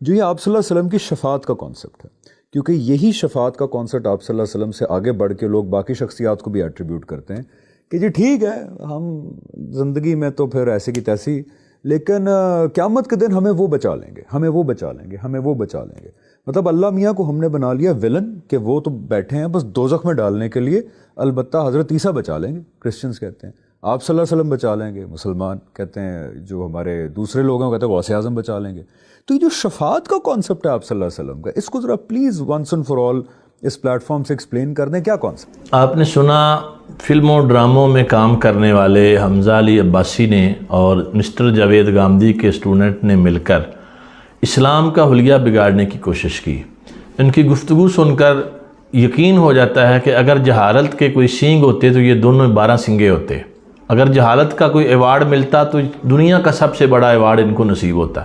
جو یہ آپ صلی اللہ علیہ وسلم کی شفاعت کا کانسیپٹ ہے، کیونکہ یہی شفاعت کا کانسیپٹ آپ صلی اللہ علیہ وسلم سے آگے بڑھ کے لوگ باقی شخصیات کو بھی ایٹریبیوٹ کرتے ہیں کہ جی ٹھیک ہے ہم زندگی میں تو پھر ایسے کی تیسی، لیکن قیامت کے دن ہمیں وہ بچا لیں گے، ہمیں وہ بچا لیں گے، ہمیں وہ بچا لیں گے۔ مطلب اللہ میاں کو ہم نے بنا لیا ویلن کہ وہ تو بیٹھے ہیں بس دوزخ میں ڈالنے کے لیے، البتہ حضرت عیسیٰ بچا لیں گے، کرسچنز کہتے ہیں، آپ صلی اللہ علیہ وسلم بچا لیں گے، مسلمان کہتے ہیں، جو ہمارے دوسرے لوگ ہیں وہ کہتے ہیں غوث اعظم بچا لیں گے۔ تو یہ جو شفاعت کا کانسیپٹ ہے آپ صلی اللہ علیہ وسلم کا، اس کو ذرا please once and for all اس پلیٹ فارم سے ایکسپلین کر دیں، کیا کانسیپٹ؟ آپ نے سنا فلموں ڈراموں میں کام کرنے والے حمزہ علی عباسی نے اور مسٹر جاوید گامدی کے اسٹوڈنٹ نے مل کر اسلام کا حلیہ بگاڑنے کی کوشش کی۔ ان کی گفتگو سن کر یقین ہو جاتا ہے کہ اگر جہالت کے کوئی سینگ ہوتے تو یہ دونوں 12 سینگے ہوتے، اگر جہالت کا کوئی ایوارڈ ملتا تو دنیا کا سب سے بڑا ایوارڈ ان کو نصیب ہوتا۔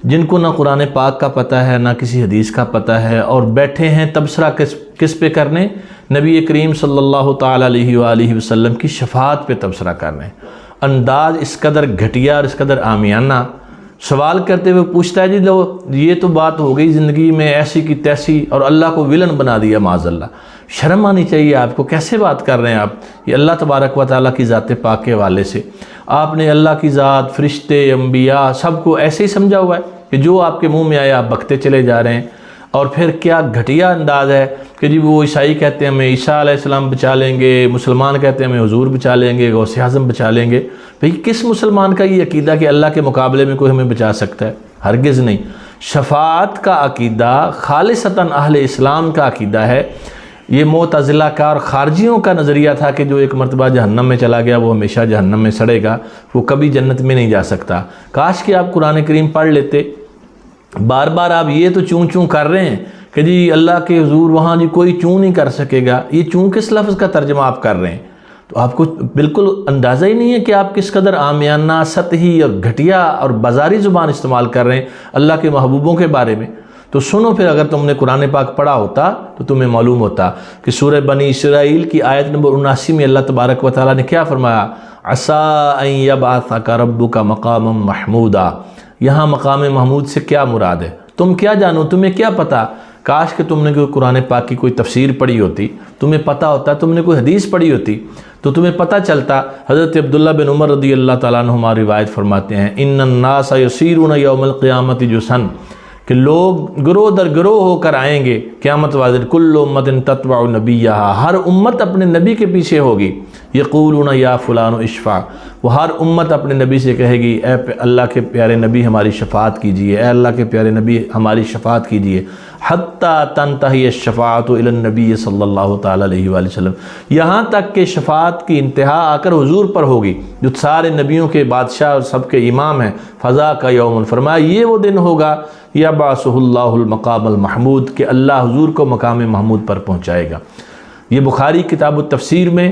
جن کو نہ قرآن پاک کا پتہ ہے نہ کسی حدیث کا پتہ ہے، اور بیٹھے ہیں تبصرہ کس پہ کرنے؟ نبی کریم صلی اللہ تعالیٰ علیہ وآلہ وسلم کی شفاعت پہ تبصرہ کرنے۔ انداز اس قدر گھٹیا اور اس قدر عامیانہ، سوال کرتے ہوئے پوچھتا ہے جی لو یہ تو بات ہو گئی زندگی میں ایسی کی تیسی اور اللہ کو ویلن بنا دیا معاذ اللہ۔ شرم آنی چاہیے آپ کو، کیسے بات کر رہے ہیں آپ؟ یہ اللہ تبارک و تعالیٰ کی ذات پاک کے حوالے سے آپ نے اللہ کی ذات، فرشتے، انبیاء سب کو ایسے ہی سمجھا ہوا ہے کہ جو آپ کے منہ میں آیا آپ بکتے چلے جا رہے ہیں۔ اور پھر کیا گھٹیا انداز ہے کہ جی وہ عیسائی کہتے ہیں ہمیں عیسیٰ علیہ السلام بچا لیں گے، مسلمان کہتے ہیں ہمیں حضور بچا لیں گے، غوث اعظم بچا لیں گے۔ بھئی کس مسلمان کا یہ عقیدہ کہ اللہ کے مقابلے میں کوئی ہمیں بچا سکتا ہے؟ ہرگز نہیں۔ شفاعت کا عقیدہ خالصتاً اہل اسلام کا عقیدہ ہے۔ یہ معتزلہ کا اور خارجیوں کا نظریہ تھا کہ جو ایک مرتبہ جہنم میں چلا گیا وہ ہمیشہ جہنم میں سڑے گا، وہ کبھی جنت میں نہیں جا سکتا۔ کاش کہ آپ قرآن کریم پڑھ لیتے۔ بار بار آپ یہ تو چوں چوں کر رہے ہیں کہ جی اللہ کے حضور وہاں جی کوئی چوں نہیں کر سکے گا، یہ چوں کس لفظ کا ترجمہ آپ کر رہے ہیں؟ تو آپ کو بالکل اندازہ ہی نہیں ہے کہ آپ کس قدر عامیانہ، سطحی اور گھٹیا اور بازاری زبان استعمال کر رہے ہیں اللہ کے محبوبوں کے بارے میں۔ تو سنو پھر، اگر تم نے قرآن پاک پڑھا ہوتا تو تمہیں معلوم ہوتا کہ سورہ بنی اسرائیل کی آیت نمبر 79 میں اللہ تبارک و تعالیٰ نے کیا فرمایا؟ عَسَىٰ أَن يَبْعَثَكَ رَبُّكَ مَقَامًا مَحْمُودًا۔ یہاں مقام محمود سے کیا مراد ہے؟ تم کیا جانو، تمہیں کیا پتا؟ کاش کہ تم نے کوئی قرآن پاک کی کوئی تفسیر پڑھی ہوتی، تمہیں پتہ ہوتا، تم نے کوئی حدیث پڑھی ہوتی تو تمہیں پتہ چلتا۔ حضرت عبداللہ بن عمر رضی اللہ تعالیٰ عنہما روایت فرماتے ہیں، ان الناس یسیرون یوم القیامت جسن، کہ لوگ گروہ در گروہ ہو کر آئیں گے قیامت والے دن، کل امت تتبع نبیہا، ہر امت اپنے نبی کے پیچھے ہوگی، یقولون یا فلان اشفع، وہ ہر امت اپنے نبی سے کہے گی اے اللہ کے پیارے نبی ہماری شفاعت کیجئے، اے اللہ کے پیارے نبی ہماری شفاعت کیجئے، حتیٰ تنتہی الشفاعت الی النبی صلی اللہ تعالیٰ علیہ وآلہ وسلم، یہاں تک کہ شفاعت کی انتہا آ کر حضور پر ہوگی جو سارے نبیوں کے بادشاہ اور سب کے امام ہیں۔ فضا کا یوم، فرمایا یہ وہ دن ہوگا یبعثہ اللہ المقام المحمود، کہ اللہ حضور کو مقام محمود پر پہنچائے گا۔ یہ بخاری کتاب التفسیر میں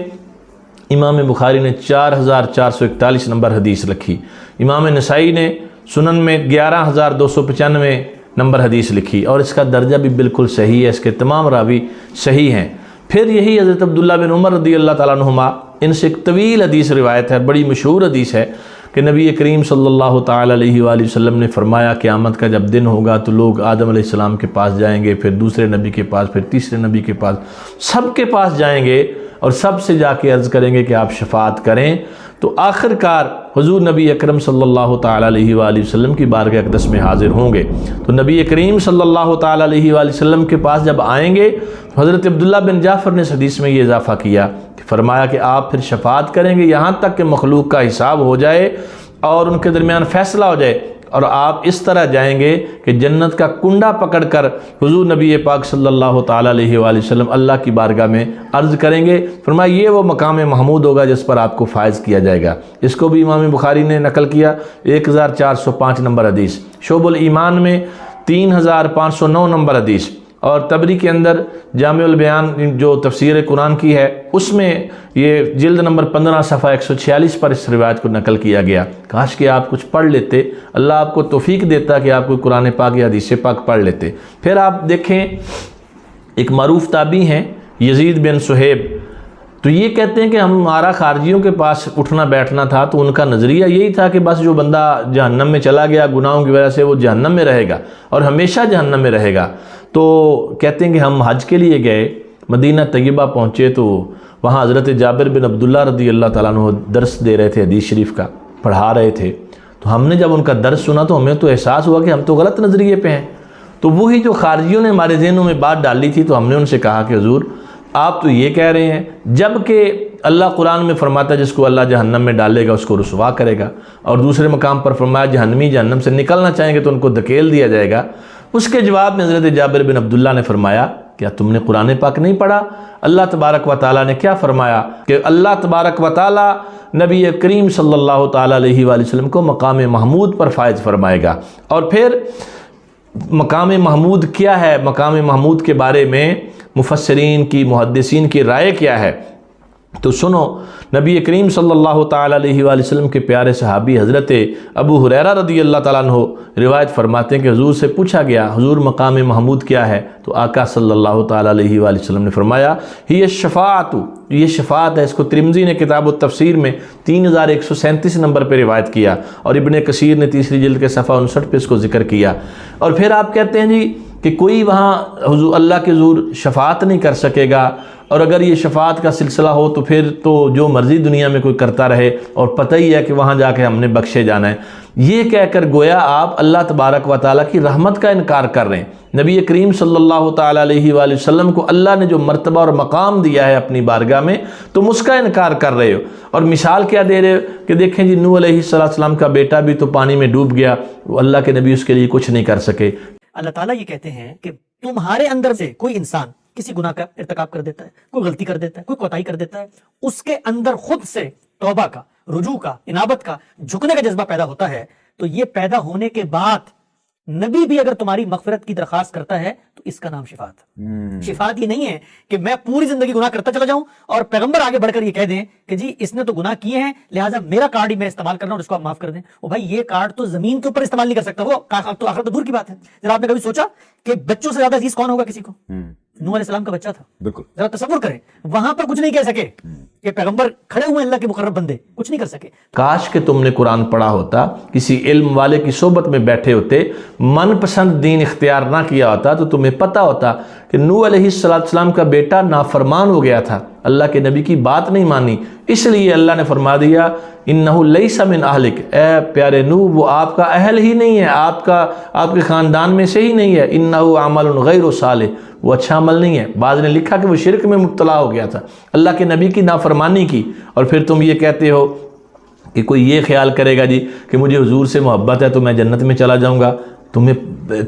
امام بخاری نے 4441 نمبر حدیث لکھی، امام نسائی نے سنن میں 11295 نمبر حدیث لکھی، اور اس کا درجہ بھی بالکل صحیح ہے، اس کے تمام راوی صحیح ہیں۔ پھر یہی حضرت عبداللہ بن عمر رضی اللہ تعالیٰ عنہما، ان سے ایک طویل حدیث روایت ہے، بڑی مشہور حدیث ہے کہ نبی کریم صلی اللہ تعالیٰ علیہ وآلہ وسلم نے فرمایا قیامت کا جب دن ہوگا تو لوگ آدم علیہ السلام کے پاس جائیں گے، پھر دوسرے نبی کے پاس، پھر تیسرے نبی کے پاس، سب کے پاس جائیں گے اور سب سے جا کے عرض کریں گے کہ آپ شفاعت کریں۔ تو آخر کار حضور نبی اکرم صلی اللہ تعالیٰ علیہ وآلہ وسلم کی بارگاہ اقدس میں حاضر ہوں گے۔ تو نبی کریم صلی اللہ تعالیٰ علیہ وآلہ وسلم کے پاس جب آئیں گے، حضرت عبداللہ بن جعفر نے اس حدیث میں یہ اضافہ کیا، فرمایا کہ آپ پھر شفاعت کریں گے یہاں تک کہ مخلوق کا حساب ہو جائے اور ان کے درمیان فیصلہ ہو جائے، اور آپ اس طرح جائیں گے کہ جنت کا کنڈا پکڑ کر حضور نبی پاک صلی اللہ تعالیٰ علیہ وآلہ وسلم اللہ کی بارگاہ میں عرض کریں گے۔ فرمایا یہ وہ مقام محمود ہوگا جس پر آپ کو فائز کیا جائے گا۔ اس کو بھی امام بخاری نے نقل کیا، 1405 نمبر حدیث، شعب الایمان میں 3509 نمبر حدیث، اور تبری کے اندر جامع البیان جو تفسیر قرآن کی ہے اس میں یہ جلد نمبر 15 صفحہ 146 پر اس روایت کو نقل کیا گیا۔ کاش کہ آپ کچھ پڑھ لیتے، اللہ آپ کو توفیق دیتا کہ آپ کوئی قرآن پاک یا حدیث پاک پڑھ لیتے۔ پھر آپ دیکھیں ایک معروف تابعی ہیں یزید بن صہیب، تو یہ کہتے ہیں کہ ہمارا خارجیوں کے پاس اٹھنا بیٹھنا تھا تو ان کا نظریہ یہی تھا کہ بس جو بندہ جہنم میں چلا گیا گناہوں کی وجہ سے وہ جہنم میں رہے گا اور ہمیشہ جہنم میں رہے گا۔ تو کہتے ہیں کہ ہم حج کے لیے گئے، مدینہ طیبہ پہنچے تو وہاں حضرت جابر بن عبداللہ رضی اللہ تعالیٰ عنہ درس دے رہے تھے، حدیث شریف کا پڑھا رہے تھے۔ تو ہم نے جب ان کا درس سنا تو ہمیں تو احساس ہوا کہ ہم تو غلط نظریے پہ ہیں۔ تو وہی جو خارجیوں نے ہمارے ذہنوں میں بات ڈالی تھی، تو ہم نے ان سے کہا کہ حضور آپ تو یہ کہہ رہے ہیں جب کہ اللہ قرآن میں فرماتا ہے جس کو اللہ جہنم میں ڈالے گا اس کو رسوا کرے گا، اور دوسرے مقام پر فرمایا جہنمی جہنم سے نکلنا چاہیں گے تو ان کو دھکیل دیا جائے گا۔ اس کے جواب میں حضرت جابر بن عبداللہ نے فرمایا کیا تم نے قرآن پاک نہیں پڑھا؟ اللہ تبارک و تعالیٰ نے کیا فرمایا کہ اللہ تبارک و تعالیٰ نبی کریم صلی اللہ تعالیٰ علیہ وآلہ وسلم کو مقام محمود پر فائز فرمائے گا۔ اور پھر مقام محمود کیا ہے، مقام محمود کے بارے میں مفسرین کی محدثین کی رائے کیا ہے؟ تو سنو، نبی کریم صلی اللہ تعالیٰ علیہ وآلہ وسلم کے پیارے صحابی حضرت ابو ہریرہ رضی اللہ تعالیٰ عنہ روایت فرماتے ہیں کہ حضور سے پوچھا گیا حضور مقام محمود کیا ہے؟ تو آقا صلی اللہ تعالیٰ علیہ وآلہ وسلم نے فرمایا ہی الشفاعت، یہ شفاعت ہے۔ اس کو ترمذی نے کتاب التفسیر میں 3137 نمبر پہ روایت کیا، اور ابن کثیر نے تیسری جلد کے صفحہ 59 پہ اس کو ذکر کیا۔ اور پھر آپ کہتے ہیں جی کہ کوئی وہاں حضور اللہ کے حضور شفاعت نہیں کر سکے گا، اور اگر یہ شفاعت کا سلسلہ ہو تو پھر تو جو مرضی دنیا میں کوئی کرتا رہے، اور پتہ ہی ہے کہ وہاں جا کے ہم نے بخشے جانا ہے۔ یہ کہہ کر گویا آپ اللہ تبارک و تعالیٰ کی رحمت کا انکار کر رہے ہیں۔ نبی کریم صلی اللہ تعالیٰ علیہ وآلہ وسلم کو اللہ نے جو مرتبہ اور مقام دیا ہے اپنی بارگاہ میں، تم اس کا انکار کر رہے ہو۔ اور مثال کیا دے رہے ہو کہ دیکھیں جی نوح علیہ السلام کا بیٹا بھی تو پانی میں ڈوب گیا، وہ اللہ کے نبی اس کے لیے کچھ نہیں کر سکے۔ اللہ تعالیٰ یہ کہتے ہیں کہ تمہارے اندر سے کوئی انسان کسی گناہ کا ارتکاب کر دیتا ہے، کوئی غلطی کر دیتا ہے، کوئی کوتاہی کر دیتا ہے، اس کے اندر خود سے توبہ کا، رجوع کا، انابت کا، جھکنے کا جذبہ پیدا ہوتا ہے، تو یہ پیدا ہونے کے بعد نبی بھی اگر تمہاری مغفرت کی درخواست کرتا ہے تو اس کا نام شفاعت ہے۔ شفاعت یہ نہیں ہے کہ میں پوری زندگی گناہ کرتا چلا جاؤں اور پیغمبر آگے بڑھ کر یہ کہہ دیں کہ جی اس نے تو گناہ کیے ہیں لہٰذا میرا کارڈ ہی میں استعمال کرنا اور اس کو آپ معاف کر دیں۔ وہ بھائی یہ کارڈ تو زمین کے اوپر استعمال نہیں کر سکتا، وہ تو آخرت دور کی بات ہے۔ ذرا آپ نے کبھی سوچا کہ بچوں سے زیادہ عزیز کون ہوگا کسی کو؟ نوح علیہ السلام کا بچہ تھا۔ بالکل، ذرا تصور کریں، وہاں پر کچھ نہیں کہہ سکے کہ پیغمبر کھڑے ہوئے اللہ کے مقرب بندے، کچھ نہیں کر سکے۔ کاش کہ تم نے قرآن پڑھا ہوتا، کسی علم والے کی صحبت میں بیٹھے ہوتے، من پسند دین اختیار نہ کیا ہوتا تو تمہیں پتہ ہوتا کہ نوح علیہ السلام کا بیٹا نافرمان ہو گیا تھا، اللہ کے نبی کی بات نہیں مانی، اس لیے اللہ نے فرما دیا انہ لیس من اہلک، اے پیارے نوح وہ آپ کا اہل ہی نہیں ہے، آپ کے خاندان میں سے ہی نہیں ہے، انہ عمل غیر صالح، وہ اچھا عمل نہیں ہے۔ بعض نے لکھا کہ وہ شرک میں مبتلا ہو گیا تھا، اللہ کے نبی کی نافرمانی کی، اور پھر تم یہ کہتے ہو کہ کوئی یہ خیال کرے گا جی کہ مجھے حضور سے محبت ہے تو میں جنت میں چلا جاؤں گا۔ تمہیں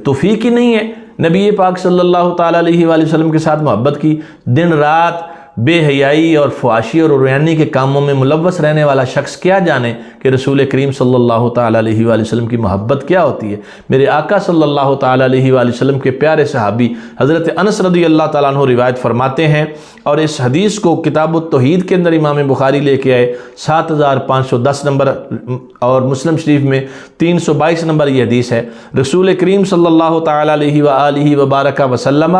توفیق ہی نہیں ہے نبی پاک صلی اللہ تعالیٰ علیہ وآلہ وسلم کے ساتھ محبت کی۔ دن رات بے حیائی اور فحاشی اور عریانی کے کاموں میں ملوث رہنے والا شخص کیا جانے کہ رسول کریم صلی اللہ تعالیٰ علیہ وآلہ وسلم کی محبت کیا ہوتی ہے۔ میرے آقا صلی اللہ تعالیٰ علیہ وآلہ وسلم کے پیارے صحابی حضرت انس رضی اللہ تعالیٰ عنہ روایت فرماتے ہیں، اور اس حدیث کو کتاب التوحید کے اندر امام بخاری لے کے آئے 7510 نمبر، اور مسلم شریف میں 322 نمبر یہ حدیث ہے۔ رسول کریم صلی اللہ تعالیٰ علیہ وآلہ وبارک وسلم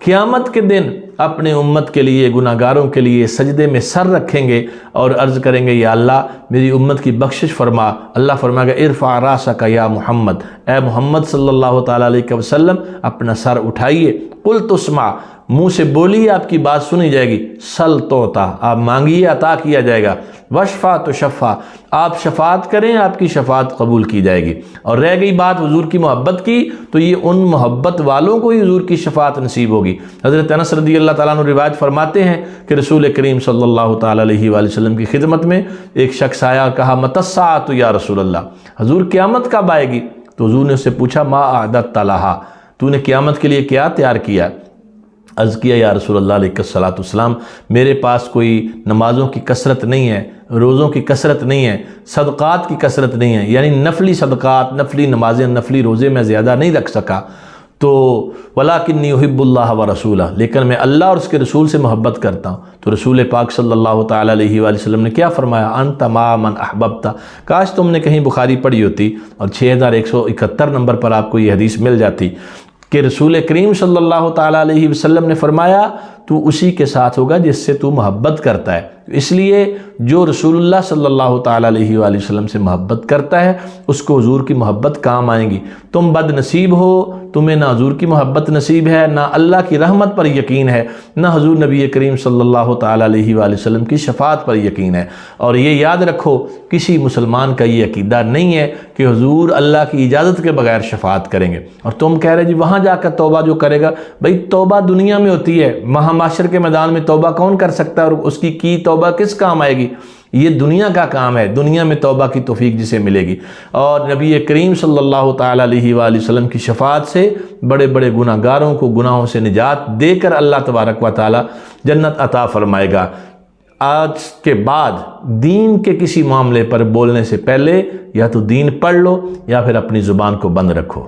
قیامت کے دن اپنے امت کے لیے، گناہ گاروں کے لیے سجدے میں سر رکھیں گے اور عرض کریں گے یا اللہ میری امت کی بخشش فرما۔ اللہ فرمائے گا ارفع راسک یا محمد، اے محمد صلی اللہ تعالیٰ علیہ وسلم اپنا سر اٹھائیے، قلت اسمع، منہ سے بولیے آپ کی بات سنی جائے گی، سل توتا، آپ مانگیے عطا کیا جائے گا، وشفا تو شفا، آپ شفاعت کریں آپ کی شفاعت قبول کی جائے گی۔ اور رہ گئی بات حضور کی محبت کی، تو یہ ان محبت والوں کو ہی حضور کی شفاعت نصیب ہوگی۔ حضرت انس رضی اللہ تعالیٰ عنہ روایت فرماتے ہیں کہ رسول کریم صلی اللہ تعالیٰ علیہ وآلہ وسلم کی خدمت میں ایک شخص آیا، کہا متی الساعۃ یا رسول اللہ، حضور قیامت کب آئے گی؟ تو حضور نے اس سے پوچھا ما اعددت لہا، تو نے قیامت کے لیے کیا تیار کیا؟ عرض کیا یا رسول اللہ علیہ الصلوۃ والسلام میرے پاس کوئی نمازوں کی کثرت نہیں ہے، روزوں کی کثرت نہیں ہے، صدقات کی کثرت نہیں ہے، یعنی نفلی صدقات، نفلی نمازیں، نفلی روزے میں زیادہ نہیں رکھ سکا، تو وَلَكِنِّي يُحِبُّ اللَّهَ وَرَسُولَهُ، لیکن میں اللہ اور اس کے رسول سے محبت کرتا ہوں۔ تو رسول پاک صلی اللہ تعالیٰ علیہ وآلہ وسلم نے کیا فرمایا؟ أَنْتَ مَا مَنْ أَحْبَبْتَ، کاش تم نے کہیں بخاری پڑھی ہوتی اور 6171 نمبر پر آپ کو یہ حدیث مل جاتی۔ کہ رسول کریم صلی اللہ تعالیٰ علیہ وسلم نے فرمایا تو اسی کے ساتھ ہوگا جس سے تو محبت کرتا ہے. اس لیے جو رسول اللہ صلی اللہ تعالیٰ علیہ وآلہ وسلم سے محبت کرتا ہے اس کو حضور کی محبت کام آئیں گی. تم بد نصیب ہو، تمہیں نہ حضور کی محبت نصیب ہے، نہ اللہ کی رحمت پر یقین ہے، نہ حضور نبی کریم صلی اللہ تعالیٰ علیہ وآلہ وسلم کی شفاعت پر یقین ہے. اور یہ یاد رکھو، کسی مسلمان کا یہ عقیدہ نہیں ہے کہ حضور اللہ کی اجازت کے بغیر شفاعت کریں گے. اور تم کہہ رہے جی وہاں جا کر توبہ جو کرے گا، بھئی توبہ دنیا میں ہوتی ہے، محشر کے میدان میں توبہ کون کر سکتا ہے، اور اس کی توبہ کس کام آئے گی؟ یہ دنیا کا کام ہے، دنیا میں توبہ کی توفیق جسے ملے گی. اور نبی کریم صلی اللہ تعالیٰ علیہ وآلہ وسلم کی شفاعت سے بڑے بڑے گناہ گاروں کو گناہوں سے نجات دے کر اللہ تبارک و تعالیٰ جنت عطا فرمائے گا. آج کے بعد دین کے کسی معاملے پر بولنے سے پہلے یا تو دین پڑھ لو یا پھر اپنی زبان کو بند رکھو.